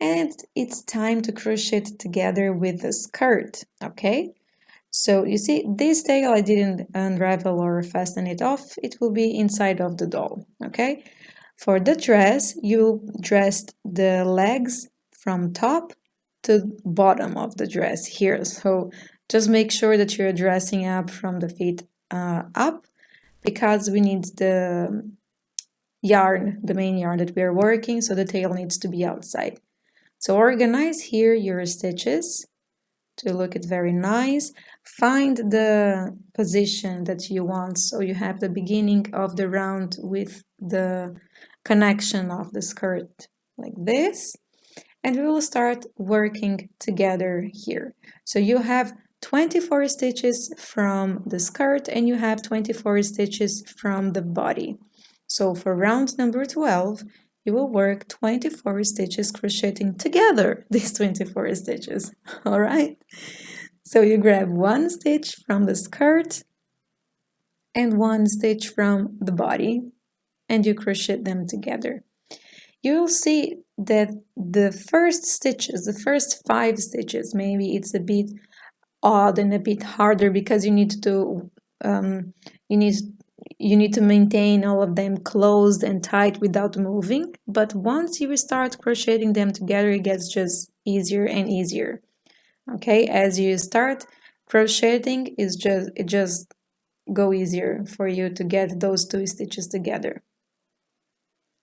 and it's time to crochet it together with the skirt. Okay, so you see this tail I didn't unravel or fasten it off, it will be inside of the doll. Okay, for the dress you dressed the legs from top to bottom of the dress here, so just make sure that you're dressing up from the feet up, because we need the yarn, the main yarn that we are working, so the tail needs to be outside. So organize here your stitches to look it very nice. Find the position that you want, so you have the beginning of the round with the connection of the skirt like this, and we will start working together here. So you have 24 stitches from the skirt and you have 24 stitches from the body. So for round number 12, you will work 24 stitches crocheting together these 24 stitches. All right, so you grab one stitch from the skirt and one stitch from the body and you crochet them together. You will see that the first stitches, the first 5 stitches, maybe it's a bit odd and a bit harder because you need to maintain all of them closed and tight without moving. But once you start crocheting them together, it gets just easier and easier. Okay, as you start crocheting, it just go easier for you to get those 2 stitches together.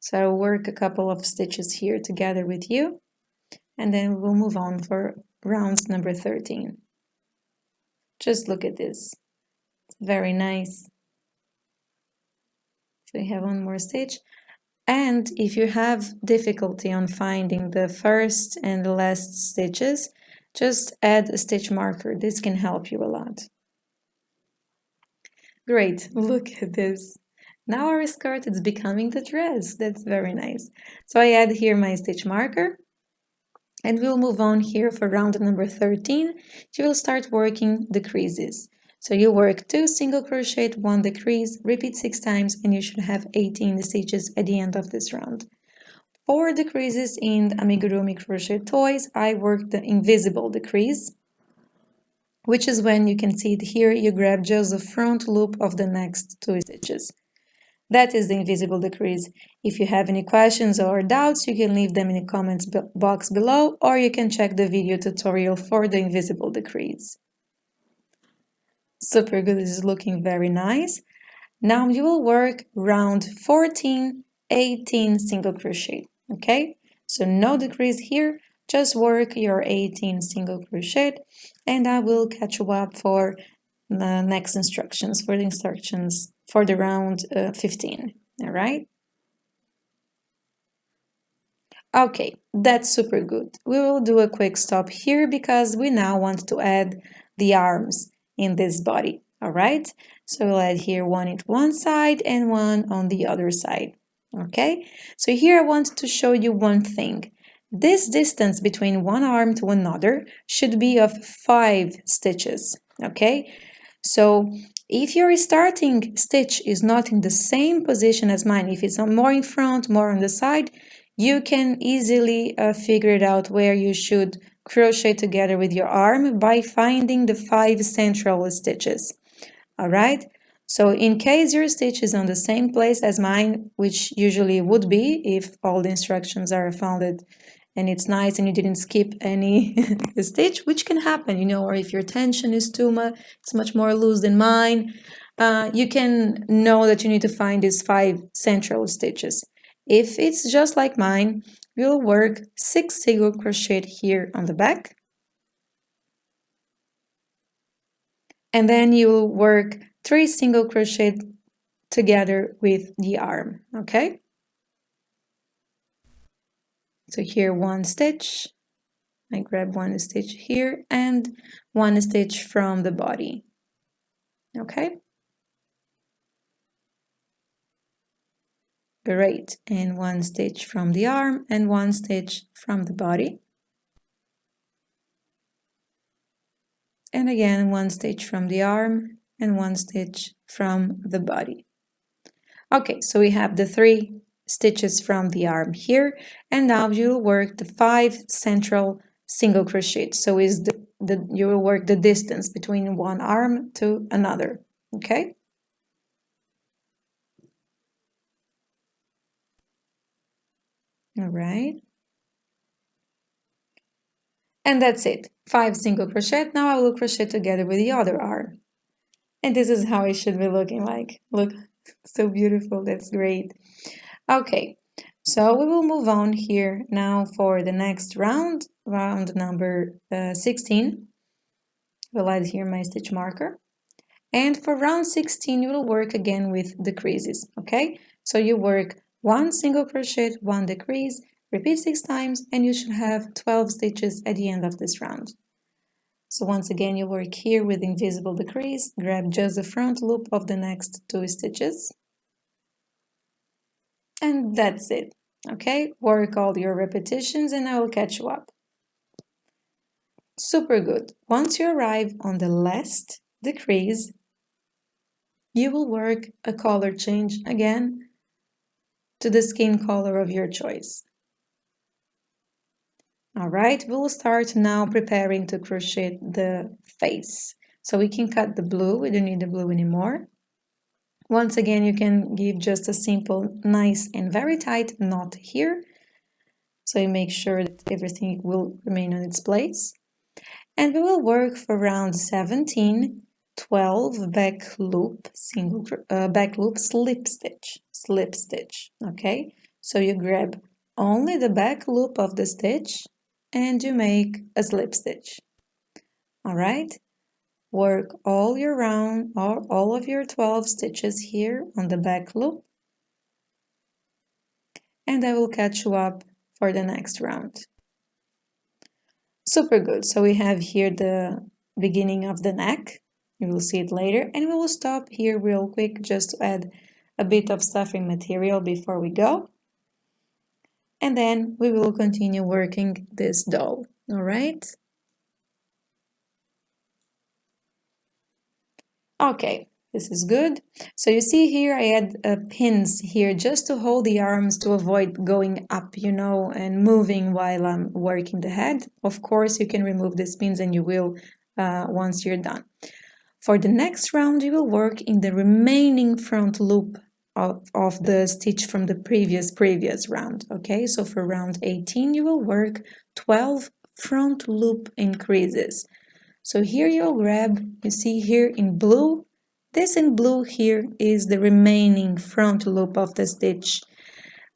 So I'll work a couple of stitches here together with you, and then we'll move on for round number 13. Just look at this. It's very nice. So we have one more stitch. And if you have difficulty on finding the first and the last stitches, just add a stitch marker. This can help you a lot. Great, look at this. Now our skirt is becoming the dress. That's very nice. So I add here my stitch marker, and we'll move on here for round number 13. You will start working the creases. So you work 2 single crochet, 1 decrease, repeat 6 times, and you should have 18 stitches at the end of this round. For decreases in Amigurumi crochet toys, I work the invisible decrease, which is when you can see it here, you grab just the front loop of the next 2 stitches. That is the invisible decrease. If you have any questions or doubts, you can leave them in the comments box below, or you can check the video tutorial for the invisible decrease. Super good, this is looking very nice. Now you will work round 14, 18 single crochet, okay? So no decrease here, just work your 18 single crochet, and I will catch you up for the next instructions, for the round 15, all right? Okay, that's super good. We will do a quick stop here because we now want to add the arms in this body, all right? So we'll add here one at one side and one on the other side, okay? So here I want to show you one thing. This distance between one arm to another should be of 5 stitches, okay? So if your starting stitch is not in the same position as mine, if it's more in front, more on the side, you can easily figure it out where you should crochet together with your arm by finding the 5 central stitches. All right, so in case your stitch is on the same place as mine, which usually would be if all the instructions are founded and it's nice and you didn't skip any stitch, which can happen, you know, or if your tension is too much, it's much more loose than mine, you can know that you need to find these 5 central stitches. If it's just like mine, you'll work 6 single crochet here on the back, and then you'll work 3 single crochet together with the arm, okay? So here 1 stitch, I grab 1 stitch here and 1 stitch from the body, okay? Great, and 1 stitch from the arm and 1 stitch from the body. And again 1 stitch from the arm and 1 stitch from the body. Okay, so we have the 3 stitches from the arm here, and now you'll work the 5 central single crochet. So is you will work the distance between one arm to another. Okay. All right. And that's it. 5 single crochet. Now I will crochet together with the other arm. And this is how it should be looking like. Look, so beautiful. That's great. Okay, so we will move on here now for the next round, round number 16. We'll add here my stitch marker. And for round 16, you will work again with decreases, okay? So you work 1 single crochet, 1 decrease, repeat 6 times, and you should have 12 stitches at the end of this round. So once again, you work here with invisible decrease, grab just the front loop of the next 2 stitches. And that's it, okay? Work all your repetitions and I will catch you up. Super good. Once you arrive on the last decrease, you will work a color change again to the skin color of your choice. All right, we'll start now preparing to crochet the face. So we can cut the blue, we don't need the blue anymore. Once again, you can give just a simple, nice and very tight knot here. So you make sure that everything will remain on its place. And we will work for round 17, 12 back loop, back loop slip stitch, okay? So you grab only the back loop of the stitch and you make a slip stitch. All right, work all your round or all of your 12 stitches here on the back loop, and I will catch you up for the next round. Super good. So we have here the beginning of the neck. You will see it later, and we will stop here real quick just to add a bit of stuffing material before we go. And then we will continue working this doll. All right. Okay, this is good. So you see here I add pins here just to hold the arms to avoid going up, and moving while I'm working the head. Of course, you can remove these pins and you will once you're done. For the next round, you will work in the remaining front loop of the stitch from the previous round. Okay, so for round 18, you will work 12 front loop increases. So here you'll grab, you see here in blue, this in blue here is the remaining front loop of the stitch.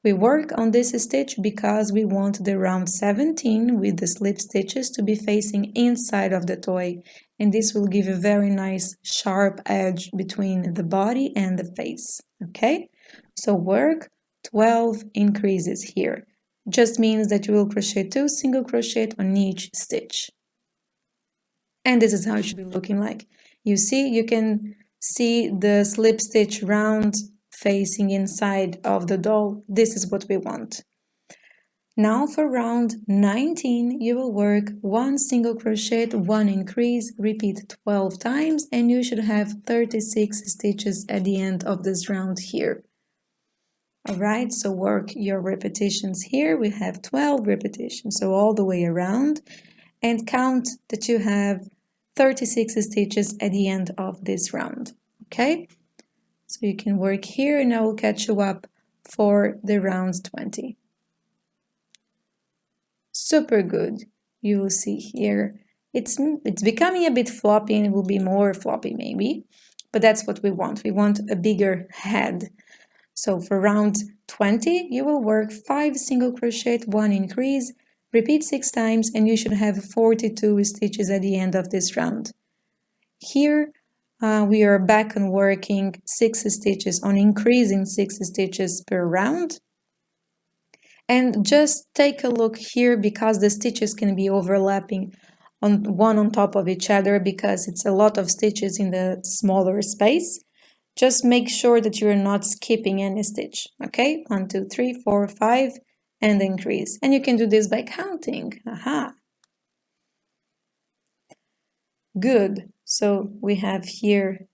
We work on this stitch because we want the round 17 with the slip stitches to be facing inside of the toy, and this will give a very nice sharp edge between the body and the face, okay? So work 12 increases here. Just means that you will crochet 2 single crochet on each stitch. And this is how it should be looking like. You see, you can see the slip stitch round facing inside of the doll. This is what we want. Now for round 19, you will work 1 single crochet, 1 increase, repeat 12 times, and you should have 36 stitches at the end of this round here. All right, so work your repetitions here. We have 12 repetitions, so all the way around, and count that you have 36 stitches at the end of this round, okay? So you can work here and I will catch you up for the round 20. Super good. You will see here, it's becoming a bit floppy and it will be more floppy maybe, but that's what we want. We want a bigger head. So for round 20, you will work 5 single crochet, 1 increase, repeat 6 times, and you should have 42 stitches at the end of this round. Here, we are back on working 6 stitches, on increasing 6 stitches per round. And just take a look here because the stitches can be overlapping on one on top of each other because it's a lot of stitches in the smaller space. Just make sure that you're not skipping any stitch, okay? 1, 2, 3, 4, 5, and increase. And you can do this by counting. Aha! Good. So we have here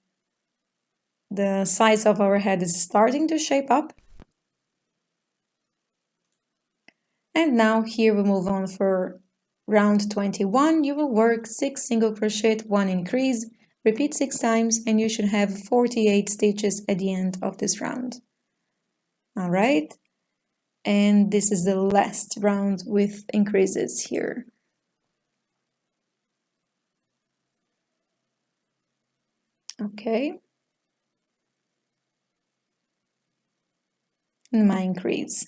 the size of our head is starting to shape up. And now here we move on for round 21. You will work 6 single crochet, 1 increase, repeat 6 times, and you should have 48 stitches at the end of this round. All right, and this is the last round with increases here. Okay, and my increase.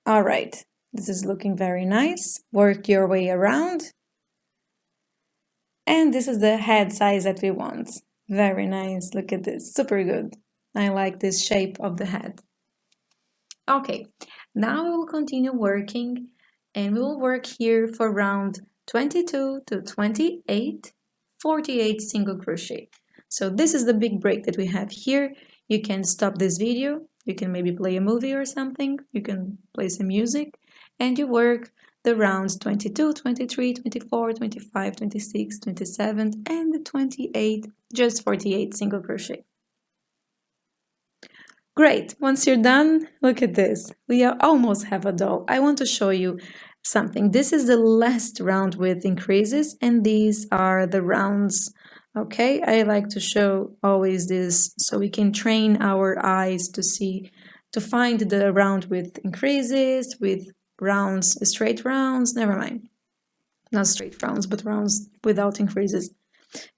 All right, this is looking very nice. Work your way around. And this is the head size that we want. Very nice. Look at this. Super good. I like this shape of the head. Okay, now we will continue working and we will work here for round 22 to 28, 48 single crochet. So this is the big break that we have here. You can stop this video. You can maybe play a movie or something. You can play some music and you work the rounds 22, 23, 24, 25, 26, 27, and 28, just 48 single crochet. Great, once you're done, look at this. We almost have a doll. I want to show you something. This is the last round with increases, and these are the rounds. Okay, I like to show always this so we can train our eyes to see, to find the round with increases, with rounds, straight rounds, never mind. Not straight rounds, but rounds without increases.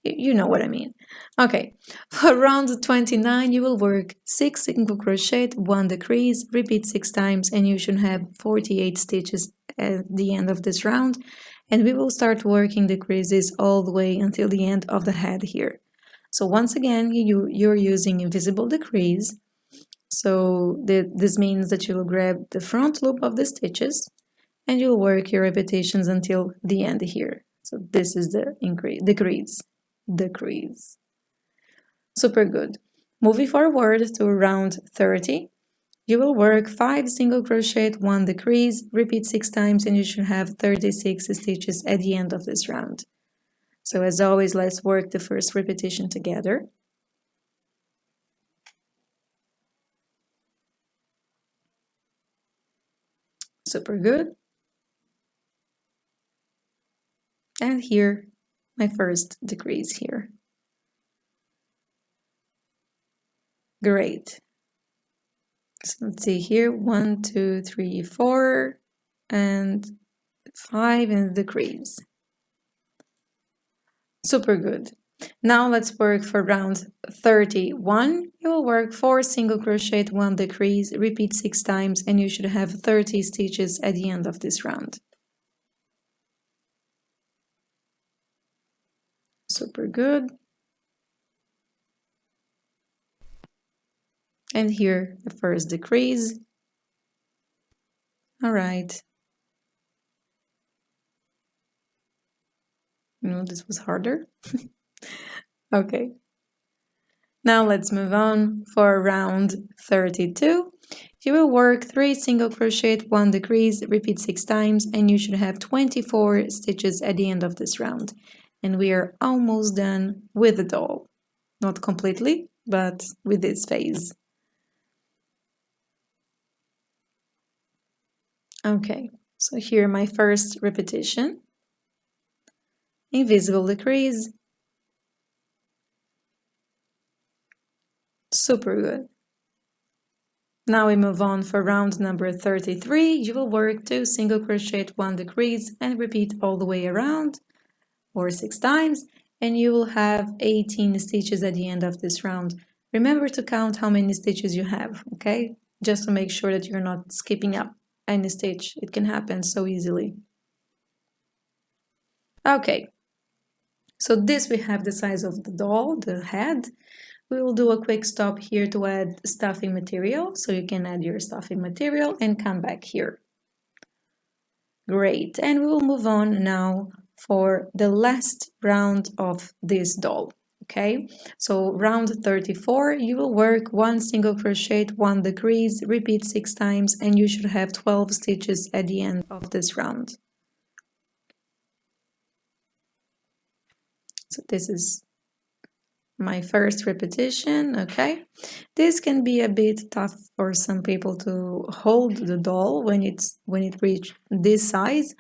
You know what I mean. Okay, for round 29, you will work 6 single crochet, 1 decrease, repeat 6 times, and you should have 48 stitches at the end of this round. And we will start working decreases all the way until the end of the head here. So once again, you're using invisible decrease. So this means that you will grab the front loop of the stitches and you'll work your repetitions until the end here. So this is the decrease. Super good. Moving forward to round 30, you will work 5 single crochet, 1 decrease, repeat 6 times, and you should have 36 stitches at the end of this round. So as always, let's work the first repetition together. Super good. And here, my first decrease here. Great. So let's see here, 1, 2, 3, 4, and 5 and decrease. Super good. Now let's work for round 31. You will work 4 single crochet, 1 decrease, repeat 6 times, and you should have 30 stitches at the end of this round. Super good. And here the first decrease. All right. No, this was harder. Okay. Now let's move on for round 32. You will work 3 single crochet, 1 decrease, repeat 6 times, and you should have 24 stitches at the end of this round. And we are almost done with the doll. Not completely, but with this phase. Okay, so here my first repetition. Invisible decrease. Super good. Now we move on for round number 33. You will work 2 single crochet, 1 decrease, and repeat all the way around, or 6 times, and you will have 18 stitches at the end of this round. Remember to count how many stitches you have, okay? Just to make sure that you're not skipping up any stitch. It can happen so easily. Okay, so this we have the size of the doll, the head. We will do a quick stop here to add stuffing material, so you can add your stuffing material and come back here. Great, and we will move on now for the last round of this doll. Okay, so round 34, you will work 1 single crochet, 1 decrease, repeat 6 times, and you should have 12 stitches at the end of this round. So this is my first repetition, okay? This can be a bit tough for some people to hold the doll when it reaches this size,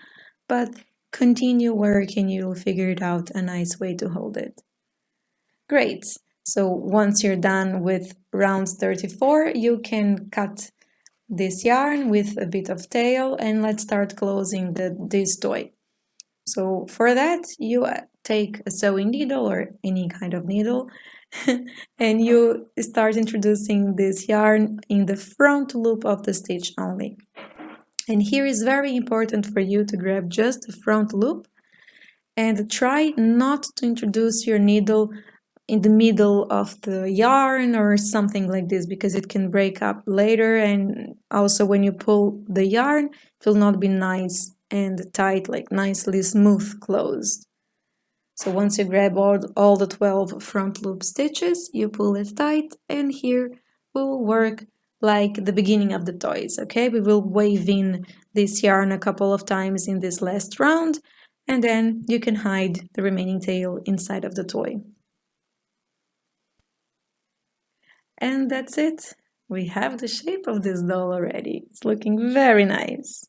but continue working, you'll figure it out a nice way to hold it. Great. So once you're done with round 34, you can cut this yarn with a bit of tail, and let's start closing this toy. So for that, you take a sewing needle or any kind of needle and you start introducing this yarn in the front loop of the stitch only. And here is very important for you to grab just the front loop and try not to introduce your needle in the middle of the yarn or something like this, because it can break up later, and also when you pull the yarn it will not be nice and tight, like nicely smooth closed. So once you grab all the 12 front loop stitches, you pull it tight, and here we will work like the beginning of the toys, okay? We will wave in this yarn a couple of times in this last round, and then you can hide the remaining tail inside of the toy. And that's it. We have the shape of this doll already. It's looking very nice.